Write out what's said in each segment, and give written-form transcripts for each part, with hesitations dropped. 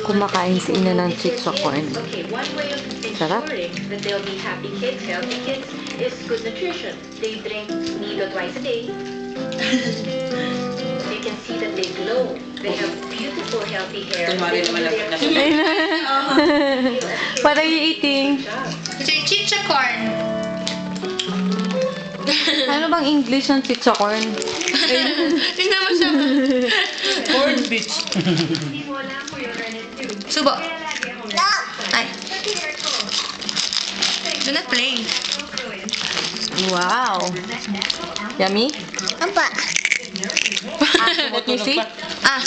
Kumakain si Ina ng chicha corn. Okay, one way of Sarap. ensuring that they'll be happy kids, healthy kids, is good nutrition. They drink Nido twice a day. You can see that they glow. They have beautiful, healthy hair. They do their What are you eating? It's chicha corn. Ano bang English ng chicha corn? Tingnan mo siya. Corn beach. Subo. Ay. Do not play. Wow. Yummy? Apa? What you see? Ah.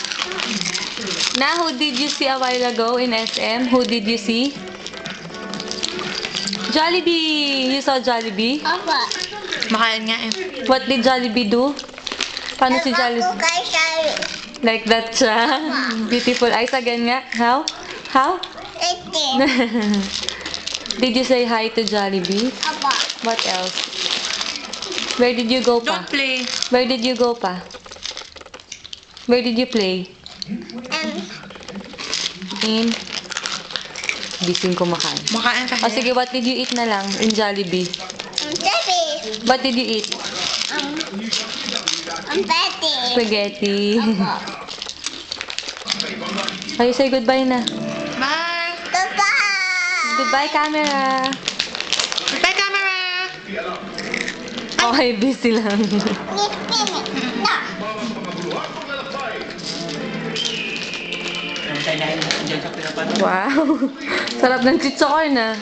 Na, who did you see a while ago in SM? Who did you see? Jollibee! You saw Jollibee? Apa? Makain nga eh. What did Jollibee do? Paano si Jollibee? Like that siya. Beautiful eyes again nga. How? How? Did you say hi to Jollibee? What else? Where did you go pa? Don't play. Where did you go pa? Where did you play? In? Bising kumakain. Makain ka. O sige, what did you eat na lang in Jollibee? What did you eat? Spaghetti. Ay, say goodbye na. Bye. Goodbye, camera. Bye, camera. Okay, busy lang. Wow. Sarap ng chicha corn, ah.